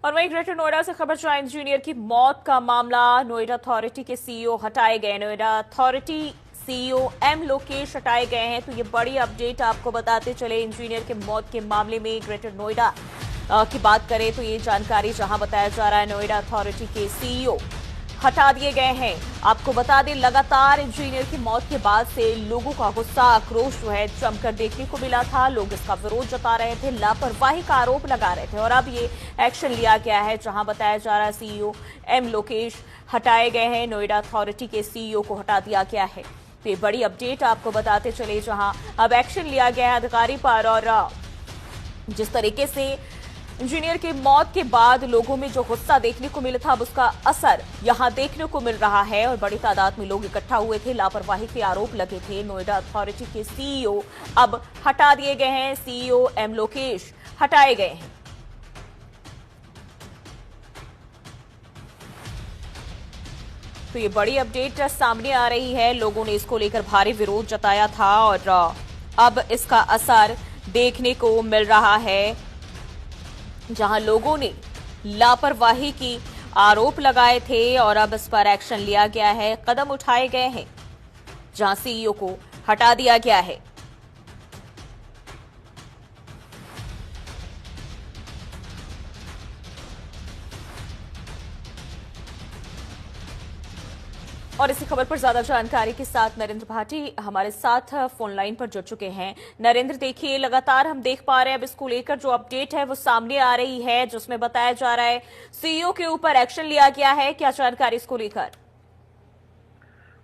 और वहीं ग्रेटर नोएडा से खबर चाहे इंजीनियर की मौत का मामला। नोएडा अथॉरिटी के सीईओ हटाए गए। Noida authority CEO M Lokesh हटाए गए हैं। तो ये बड़ी अपडेट आपको बताते चले इंजीनियर के मौत के मामले में ग्रेटर नोएडा की बात करें तो ये जानकारी जहां बताया जा रहा है नोएडा अथॉरिटी के सीईओ हटा दिए गए हैं। आपको बता दें लगातार इंजीनियर की मौत के बाद से लोगों का गुस्सा आक्रोश जो है जमकर देखने को मिला था। लोग इसका विरोध जता रहे थे, लापरवाही का आरोप लगा रहे थे और अब ये एक्शन लिया गया है जहां बताया जा रहा है सीईओ एम लोकेश हटाए गए हैं। नोएडा अथॉरिटी के सीईओ को हटा दिया गया है। तो ये बड़ी अपडेट आपको बताते चले जहां अब एक्शन लिया गया है अधिकारी पर। और जिस तरीके से इंजीनियर की मौत के बाद लोगों में जो गुस्सा देखने को मिला था अब उसका असर यहां देखने को मिल रहा है और बड़ी तादाद में लोग इकट्ठा हुए थे। लापरवाही के आरोप लगे थे। नोएडा अथॉरिटी के सीईओ अब हटा दिए गए हैं। सीईओ एम लोकेश हटाए गए हैं। तो ये बड़ी अपडेट सामने आ रही है। लोगों ने इसको लेकर भारी विरोध जताया था और अब इसका असर देखने को मिल रहा है जहां लोगों ने लापरवाही की आरोप लगाए थे और अब इस पर एक्शन लिया गया है। कदम उठाए गए हैं जहां सीईओ को हटा दिया गया है। और इसी खबर पर ज्यादा जानकारी के साथ नरेंद्र भाटी हमारे साथ फोन लाइन पर जुड़ चुके हैं। नरेंद्र, देखिए लगातार हम देख पा रहे हैं अब इसको लेकर जो अपडेट है वो सामने आ रही है जिसमें बताया जा रहा है सीईओ के ऊपर एक्शन लिया गया है। क्या जानकारी इसको लेकर?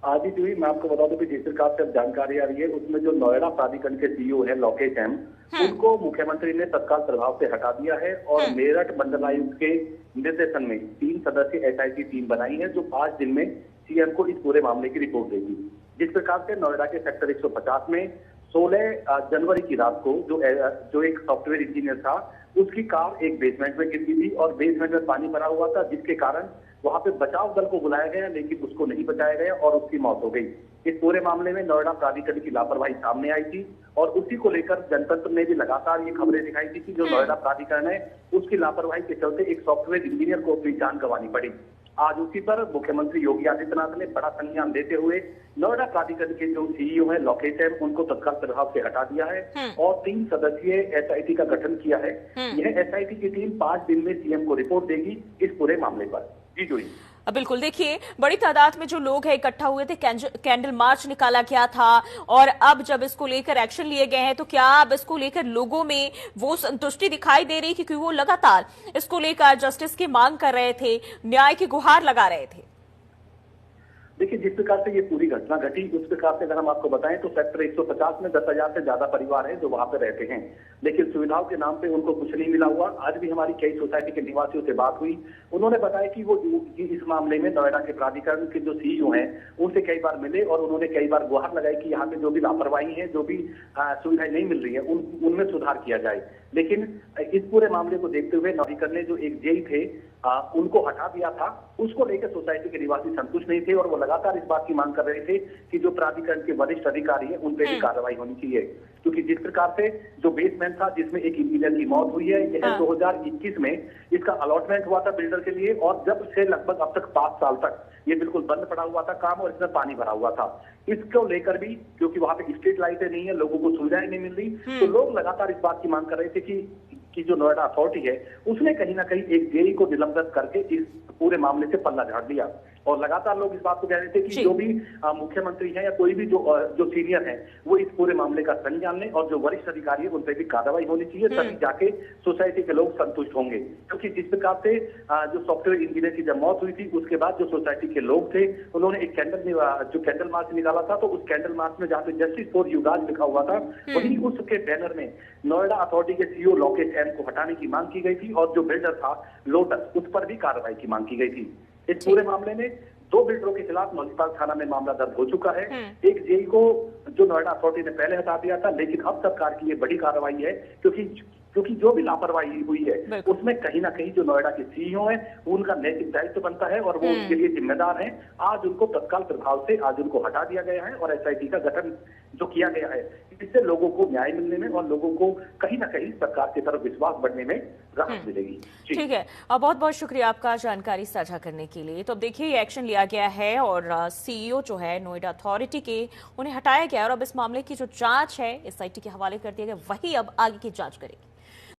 आज ही हुई मैं आपको बता दूं कि जिस प्रकार से अब जानकारी आ रही है उसमें जो नोएडा प्राधिकरण के सीईओ है लोकेश एम उनको मुख्यमंत्री ने तत्काल प्रभाव से हटा दिया है और मेरठ मंडलायुक्त के निर्देशन में 3 सदस्यीय एसआईटी टीम बनाई है जो 5 दिन में सीएम को इस पूरे मामले की रिपोर्ट देगी। जिस प्रकार से नोएडा के सेक्टर 150 में 16 जनवरी की रात को जो एक सॉफ्टवेयर इंजीनियर था उसकी कार एक बेसमेंट में गिर गई थी और बेसमेंट में पानी भरा हुआ था जिसके कारण वहां पे बचाव दल को बुलाया गया लेकिन उसको नहीं बचाया गया और उसकी मौत हो गई। इस पूरे मामले में नोएडा प्राधिकरण की लापरवाही सामने आई थी और उसी को लेकर जनतंत्र ने भी लगातार ये खबरें दिखाई थी कि जो नोएडा प्राधिकरण है उसकी लापरवाही के चलते एक सॉफ्टवेयर इंजीनियर को अपनी जान गंवानी पड़ी। आज उसी पर मुख्यमंत्री योगी आदित्यनाथ ने बड़ा संज्ञान देते हुए नोएडा प्राधिकरण के जो सीईओ है लोकेश एम उनको तत्काल प्रभाव से हटा दिया है और 3 सदस्यीय एसआईटी का गठन किया है। यह एसआईटी की टीम 5 दिन में सीएम को रिपोर्ट देगी इस पूरे मामले पर। जी जोड़ी बिल्कुल, देखिए बड़ी तादाद में जो लोग हैं इकट्ठा हुए थे, कैंडल मार्च निकाला गया था और अब जब इसको लेकर एक्शन लिए गए हैं तो क्या अब इसको लेकर लोगों में वो संतुष्टि दिखाई दे रही क्योंकि वो लगातार इसको लेकर जस्टिस की मांग कर रहे थे, न्याय की गुहार लगा रहे थे? देखिए जिस प्रकार से ये पूरी घटना घटी उस प्रकार से अगर हम आपको बताएं तो सेक्टर 150 में 10,000 से ज्यादा परिवार हैं जो वहां पे रहते हैं लेकिन सुविधाओं के नाम पे उनको कुछ नहीं मिला हुआ। आज भी हमारी कई सोसाइटी के निवासियों से बात हुई, उन्होंने बताया कि वो इस मामले में नोएडा के प्राधिकरण के जो सीईओ हैं उनसे कई बार मिले और उन्होंने कई बार गुहार लगाई कि यहाँ पे जो भी लापरवाही है जो भी सुविधाएं नहीं मिल रही है उनमें सुधार किया जाए। लेकिन इस पूरे मामले को देखते हुए प्राधिकरण ने जो एक जेई थे उनको हटा दिया था, उसको लेकर सोसाइटी के निवासी संतुष्ट नहीं थे और वो लगातार इस बात की मांग कर रहे थे कि जो प्राधिकरण के वरिष्ठ अधिकारी हैं उन पर भी कार्रवाई होनी चाहिए क्योंकि जिस प्रकार से जो बेसमेंट था जिसमें एक इंजीनियर की मौत हुई है यह 2021 में इसका अलॉटमेंट हुआ था बिल्डर के लिए और जब से लगभग अब तक 5 साल तक ये बिल्कुल बंद पड़ा हुआ था काम और इसमें पानी भरा हुआ था। इसको लेकर भी क्योंकि वहां पे स्ट्रीट लाइटें नहीं है, लोगों को सुविधाएं नहीं मिल रही तो लोग लगातार इस बात की मांग कर रहे थे कि जो नोएडा अथॉरिटी है उसने कहीं ना कहीं एक जेई को निलंबित करके इस पूरे मामले से पल्ला झाड़ दिया और लगातार लोग इस बात को कह रहे थे कि जो भी मुख्यमंत्री है या कोई भी जो सीनियर है वो इस पूरे मामले का संज्ञान लें और जो वरिष्ठ अधिकारी है उन पर भी कार्रवाई होनी चाहिए तभी जाके सोसाइटी के लोग संतुष्ट होंगे। क्योंकि जिस प्रकार से जो सॉफ्टवेयर इंजीनियर की जब मौत हुई थी उसके बाद जो सोसाइटी के लोग थे उन्होंने एक कैंडल मार्च निकाला था तो उस कैंडल मार्च में जहाँ पे जस्टिस फॉर युवराज लिखा हुआ था वहीं उसके बैनर में नोएडा अथॉरिटी के सीईओ लोकेश एम को हटाने की मांग की गई थी और जो बिल्डर था लोटस उस पर भी कार्रवाई की मांग की गई थी। इस पूरे मामले में 2 बिल्डरों के खिलाफ म्युनिसिपल थाना में मामला दर्ज हो चुका है। एक जेई को जो नोएडा अथॉरिटी ने पहले हटा दिया था लेकिन अब सरकार की ये बड़ी कार्रवाई है क्योंकि जो भी लापरवाही हुई है उसमें कहीं ना कहीं जो नोएडा के सीईओ है उनका नैतिक दायित्व बनता है और वो उसके लिए जिम्मेदार है। आज उनको तत्काल प्रभाव से आज उनको हटा दिया गया है और एसआईटी का गठन जो किया गया है, इससे लोगों को न्याय मिलने में और लोगों को कहीं ना कहीं सरकार की तरफ विश्वास बढ़ने में राहत मिलेगी। जी। ठीक है, बहुत बहुत शुक्रिया आपका जानकारी साझा करने के लिए। तो अब देखिए ये एक्शन लिया गया है और सीईओ जो है नोएडा अथॉरिटी के, उन्हें हटाया गया और अब इस मामले की जो जांच है एसआईटी के हवाले कर दिया गया, वही अब आगे की जांच करेगी।